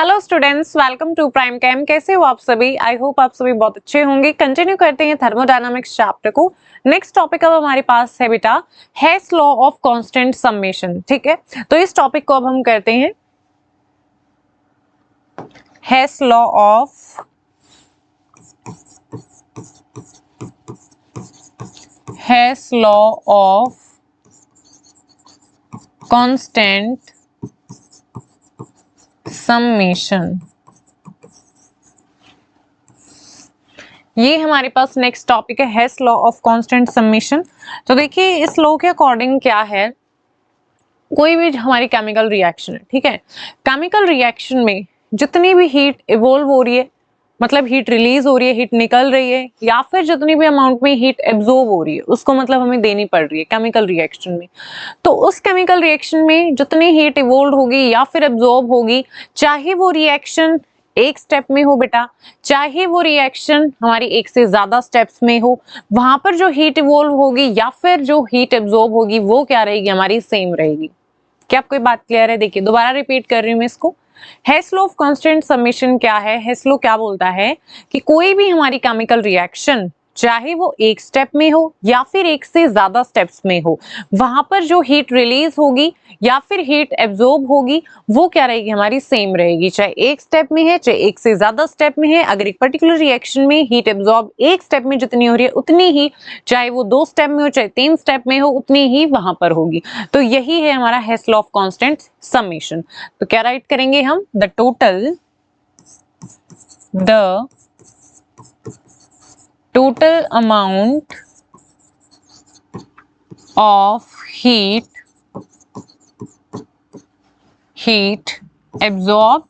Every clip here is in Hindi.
Hello students, welcome to prime cam. कैसे हो आप सभी? आई होप आप सभी बहुत अच्छे होंगे। कंटिन्यू करते हैं थर्मोडायनामिक्स चैप्टर को। नेक्स्ट टॉपिक अब हमारे पास है बेटा Hess law of constant summation. ठीक है, तो इस टॉपिक को अब हम करते हैं हेस लॉ ऑफ कांस्टेंट समेशन। ये हमारे पास नेक्स्ट टॉपिक है हेस लॉ ऑफ कांस्टेंट समेशन। तो देखिए इस लॉ के अकॉर्डिंग क्या है, कोई भी हमारी केमिकल रिएक्शन है, ठीक है, केमिकल रिएक्शन में जितनी भी हीट इवोल्व हो रही है, मतलब हीट रिलीज हो रही है, हीट निकल रही है, या फिर जितनी भी अमाउंट में हीट एब्जॉर्ब हो रही है उसको मतलब हमें देनी पड़ रही है केमिकल रिएक्शन में। तो उस केमिकल रिएक्शन में जितनी हीट इवोल्व होगी या फिर एब्जॉर्ब होगी, चाहे वो रिएक्शन एक स्टेप में हो बेटा, चाहे वो रिएक्शन हमारी एक से ज्यादा स्टेप्स में हो, वहां पर जो हीट इवोल्व होगी या फिर जो हीट एब्जॉर्ब होगी वो क्या रहेगी, हमारी सेम रहेगी। क्या आपको बात क्लियर है? देखिए दोबारा रिपीट कर रही हूं मैं इसको। हेस लॉ ऑफ कांस्टेंट समेशन क्या है? हेस लॉ क्या बोलता है कि कोई भी हमारी केमिकल रिएक्शन चाहे वो एक स्टेप में हो या फिर एक से ज्यादा स्टेप्स में हो, वहां पर जो हीट रिलीज होगी या फिर हीट एब्जॉर्ब होगी वो क्या रहेगी, हमारी सेम रहेगी। चाहे एक स्टेप में है चाहे एक से ज्यादा स्टेप में है, अगर एक पर्टिकुलर रिएक्शन में हीट एब्जॉर्ब एक स्टेप में जितनी हो रही है उतनी ही, चाहे वो दो स्टेप में हो चाहे तीन स्टेप में हो, उतनी ही वहां पर होगी। तो यही है हमारा हेस लॉ ऑफ कांस्टेंट समेशन। तो क्या राइट करेंगे हम? The total amount of heat absorb,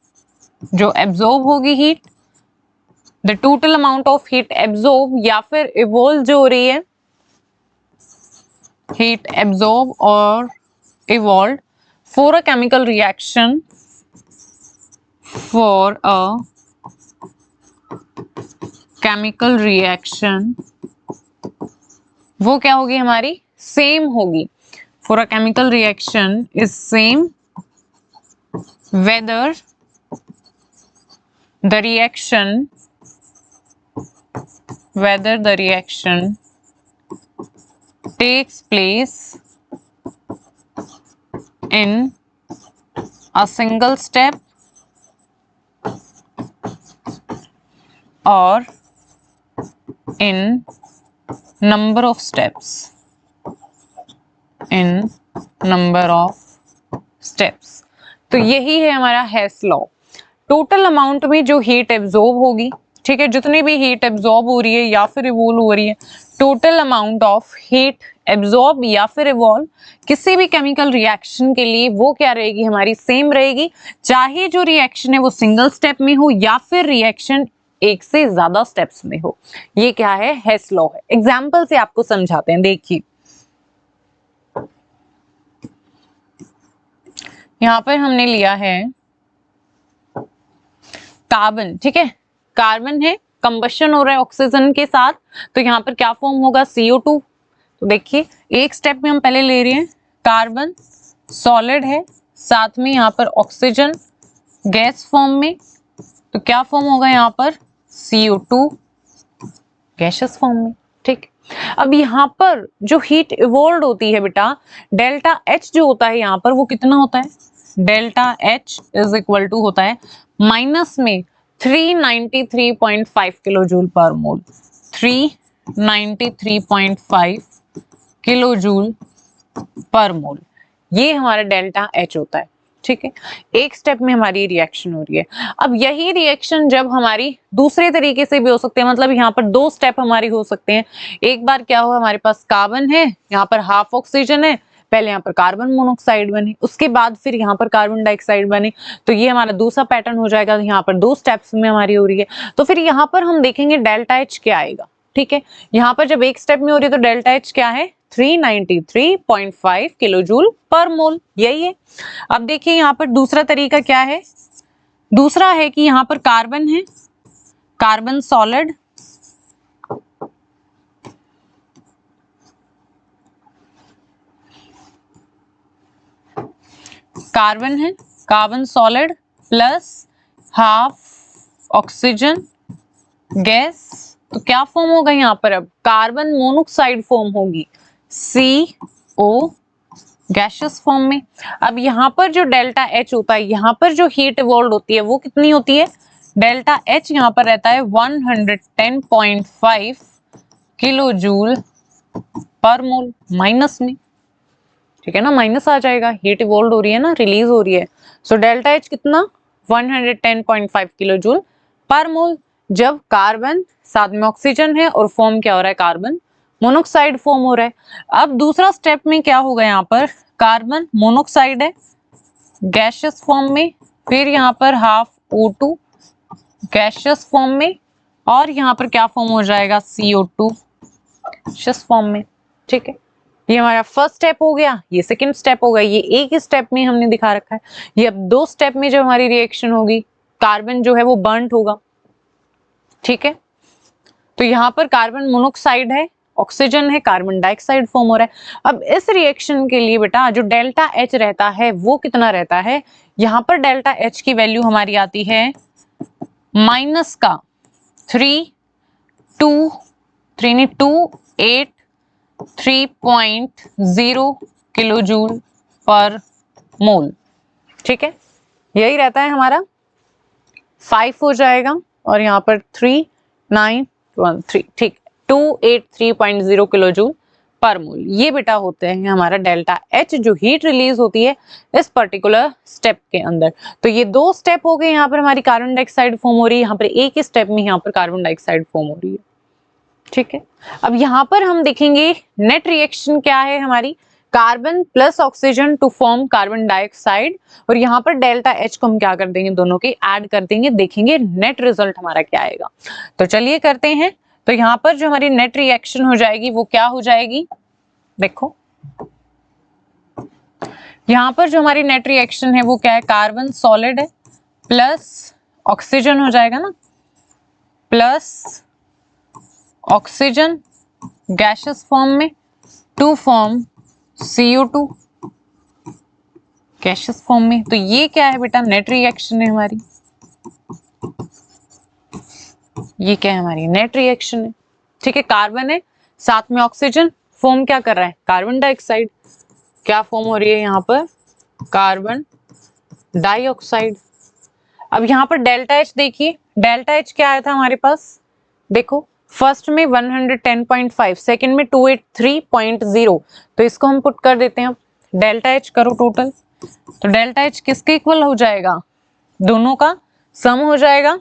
जो एब्जॉर्ब होगी heat, the total amount of heat absorb या फिर इवोल्व जो हो रही है, हीट एब्जॉर्ब और evolve for a chemical reaction, for a chemical reaction, वो क्या होगी, हमारी सेम होगी। For a chemical reaction is same whether the reaction takes place in a single step or in number of steps, तो यही है हमारा हेस लॉ। टोटल अमाउंट में जो हीट एब्जॉर्ब होगी, ठीक है, जितनी भी हीट एब्जॉर्ब हो रही है या फिर इवोल्व हो रही है, total amount of heat absorb या फिर इवॉल्व किसी भी केमिकल रिएक्शन के लिए वो क्या रहेगी, हमारी सेम रहेगी, चाहे जो रिएक्शन है वो सिंगल स्टेप में हो या फिर रिएक्शन एक से ज्यादा स्टेप्स में हो। ये क्या है? हेस लॉ है। एग्जाम्पल से आपको समझाते हैं। देखिए यहां पर हमने लिया है कार्बन, ठीक है, कार्बन है, कंबशन हो रहा है ऑक्सीजन के साथ, तो यहाँ पर क्या फॉर्म होगा, CO2। तो देखिए एक स्टेप में हम पहले ले रहे हैं, कार्बन सॉलिड है, साथ में यहाँ पर ऑक्सीजन गैस फॉर्म में, तो क्या फॉर्म होगा यहाँ पर, CO2 गैसियस फॉर्म में। ठीक, अब यहाँ पर जो हीट इवॉल्व होती है बेटा, डेल्टा H जो होता है यहाँ पर वो कितना होता है, delta H is equal to होता है माइनस में 393.5 किलो जूल पर मोल, 393.5 किलो जूल पर मोल, ये हमारा डेल्टा H होता है। ठीक है, एक स्टेप में हमारी रिएक्शन हो रही है। अब यही रिएक्शन जब हमारी दूसरे तरीके से भी हो सकते हैं, मतलब यहाँ पर दो स्टेप हमारी हो सकते हैं। एक बार क्या हुआ, हमारे पास कार्बन है, यहाँ पर हाफ ऑक्सीजन है, पहले यहाँ पर कार्बन मोनोऑक्साइड बने, उसके बाद फिर यहाँ पर कार्बन डाइऑक्साइड बने, तो ये हमारा दूसरा पैटर्न हो जाएगा। यहाँ पर दो स्टेप्स में हमारी हो रही है, तो फिर यहाँ पर हम देखेंगे डेल्टा H क्या आएगा। ठीक है, यहाँ पर जब एक स्टेप में हो रही है तो डेल्टा H क्या है, 393.5 किलो जूल पर मोल, यही है। अब देखिए यहाँ पर दूसरा तरीका क्या है, दूसरा है कि यहाँ पर कार्बन है, कार्बन सॉलिड, कार्बन है, carbon solid plus half oxygen gas, तो क्या फॉर्म होगा यहाँ पर, अब कार्बन मोनोक्साइड फॉर्म होगी, CO गैसियस फॉर्म में। अब यहाँ पर जो डेल्टा H होता है, यहाँ पर जो हीट इवॉल्व होती है वो कितनी होती है, डेल्टा H यहाँ पर रहता है 110.5 किलो जूल पर मोल माइनस में, ठीक है ना, माइनस आ जाएगा, हीट इवॉल्व हो रही है ना, रिलीज हो रही है। सो डेल्टा H कितना 110.5 किलो जूल पर मोल, जब कार्बन साथ में ऑक्सीजन है और फॉर्म क्या हो रहा है, कार्बन मोनोक्साइड फॉर्म हो रहा है। अब दूसरा स्टेप में क्या होगा, यहाँ पर कार्बन मोनोक्साइड है गैसियस फॉर्म में, फिर यहाँ पर हाफ O2 गैसियस फॉर्म में, और यहाँ पर क्या फॉर्म हो जाएगा, CO2 गैसियस फॉर्म में, ठीक है। ये हमारा फर्स्ट स्टेप हो गया, ये सेकंड स्टेप होगा, ये एक ही स्टेप में हमने दिखा रखा है। ये अब दो स्टेप में जब हमारी रिएक्शन होगी, कार्बन जो है वो बर्न्ट होगा, ठीक है। तो यहाँ पर कार्बन मोनोक्साइड है, ऑक्सीजन है, कार्बन डाइऑक्साइड फॉर्म हो रहा है। अब इस रिएक्शन के लिए बेटा जो डेल्टा H रहता है वो कितना रहता है, यहाँ पर डेल्टा H की वैल्यू हमारी आती है माइनस का 3.0 किलो जूल पर मोल, ठीक है। यही रहता है हमारा, 5 हो जाएगा और यहाँ पर 3913, ठीक, 283.0 किलो जूल पर मोल। ये बेटा होते हैं हमारा डेल्टा H जो हीट रिलीज होती है इस पर्टिकुलर स्टेप के अंदर। तो ये दो स्टेप हो गए, यहाँ पर हमारी कार्बन डाइऑक्साइड फॉर्म हो रही है, यहाँ पर एक ही स्टेप में यहाँ पर कार्बन डाइऑक्साइड फॉर्म हो रही है, ठीक है। अब यहाँ पर हम देखेंगे नेट रिएक्शन क्या है हमारी, carbon plus oxygen to form carbon dioxide, और यहाँ पर डेल्टा H को हम क्या कर देंगे, दोनों के ऐड कर देंगे, देखेंगे नेट रिजल्ट हमारा क्या आएगा। तो चलिए करते हैं। तो यहाँ पर जो हमारी नेट रिएक्शन हो जाएगी वो क्या हो जाएगी, देखो यहाँ पर जो हमारी नेट रिएक्शन है वो क्या है, कार्बन सॉलिड है प्लस ऑक्सीजन हो जाएगा ना, प्लस ऑक्सीजन गैसियस फॉर्म में to form CO2 gaseous form में। तो ये क्या है बेटा, नेट रिएक्शन है हमारी, ये क्या है हमारी नेट रिएक्शन है, ठीक है। कार्बन है साथ में ऑक्सीजन, फॉर्म क्या कर रहा है, कार्बन डाइऑक्साइड, क्या फॉर्म हो रही है यहाँ पर, कार्बन डाइऑक्साइड। अब यहाँ पर डेल्टा H देखिए, डेल्टा H क्या आया था हमारे पास, देखो फर्स्ट में 110.5, सेकंड में 283.0, तो इसको हम पुट कर देते हैं। अब डेल्टा H करो टोटल, तो डेल्टा H किसके इक्वल हो जाएगा, दोनों का सम हो जाएगा।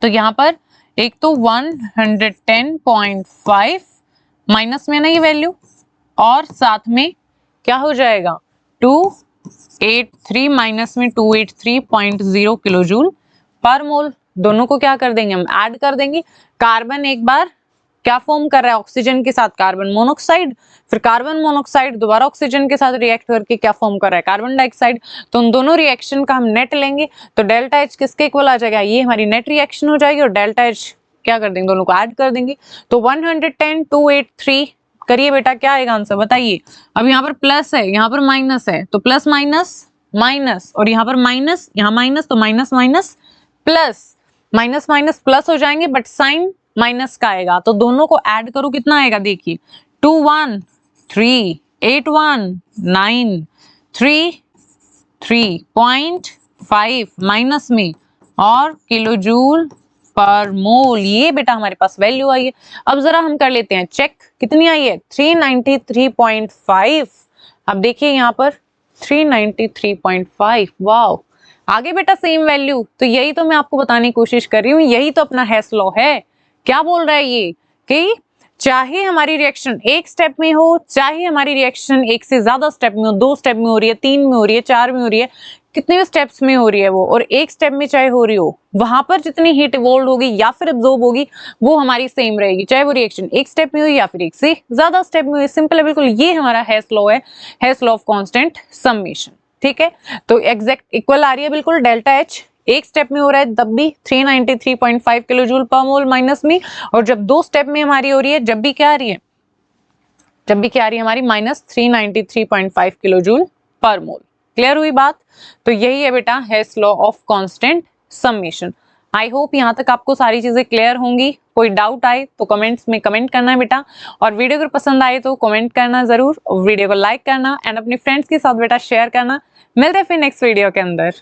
तो यहाँ पर एक तो 110.5 माइनस में ना ये वैल्यू, और साथ में क्या हो जाएगा 283 माइनस में 283.0 किलो जूल पर मोल, दोनों को क्या कर देंगे हम, ऐड कर देंगे। कार्बन एक बार क्या फॉर्म कर रहा है, ऑक्सीजन के साथ कार्बन मोनोक्साइड, फिर कार्बन मोनोक्साइड दोबारा ऑक्सीजन के साथ रिएक्ट करके क्या फॉर्म कर रहा है, कार्बन डाइऑक्साइड। तो उन दोनों रिएक्शन का हम नेट लेंगे, तो डेल्टा H किसके इक्वल आ जाएगा, ये हमारी नेट रिएक्शन हो जाएगी, और डेल्टा H क्या कर देंगे, दोनों को ऐड कर देंगे। तो 110 283 करिए बेटा, क्या आएगा आंसर बताइए। अब यहाँ पर प्लस है, यहाँ पर माइनस है, तो प्लस माइनस माइनस, और यहाँ पर माइनस, यहाँ माइनस, तो minus minus plus, minus minus plus हो जाएंगे, बट साइन माइनस का आएगा, तो दोनों को ऐड करो कितना आएगा, देखिए 2138193.5 माइनस में और किलो जूल पर मोल, ये बेटा हमारे पास वैल्यू आई है। अब जरा हम कर लेते हैं चेक, कितनी आई है 393.5। अब देखिए यहाँ पर 393.5, वाह, आगे बेटा सेम वैल्यू। तो यही तो मैं आपको बताने की कोशिश कर रही हूँ, यही तो अपना हेस लॉ है। क्या बोल रहा है ये कि चाहे हमारी रिएक्शन एक स्टेप में हो, चाहे हमारी रिएक्शन एक से ज्यादा स्टेप में हो, 2 स्टेप में हो रही है, 3 में हो रही है, 4 में हो रही है, कितने भी स्टेप्स में हो रही है वो, और एक स्टेप में चाहे हो रही हो, वहां पर जितनी हीट इवॉल्व होगी या फिर एब्जॉर्ब होगी वो हमारी सेम रहेगी, चाहे वो रिएक्शन एक स्टेप में हो या फिर एक से ज्यादा स्टेप में हो। सिंपल है बिल्कुल, ये हमारा हेस लॉ है, हेस लॉ ऑफ कांस्टेंट समेशन, ठीक है। तो एग्जैक्ट इक्वल आ रही है बिल्कुल, डेल्टा H एक स्टेप में हो रहा है तब भी 393.5 किलो जूल पर मोल माइनस में, और जब 2 स्टेप में हमारी हो रही है जब भी क्या आ रही है, जब भी क्या आ रही है हमारी माइनस 393.5 किलो जूल पर मोल। क्लियर हुई बात। तो यही है बेटा Hess law of constant summation. I hope यहाँ तक आपको सारी चीजें क्लियर होंगी। कोई डाउट आए तो कमेंट्स में कमेंट करना बेटा, और वीडियो अगर पसंद आए तो कमेंट करना जरूर, वीडियो को लाइक करना एंड अपने फ्रेंड्स के साथ बेटा शेयर करना। मिलते हैं फिर नेक्स्ट वीडियो के अंदर।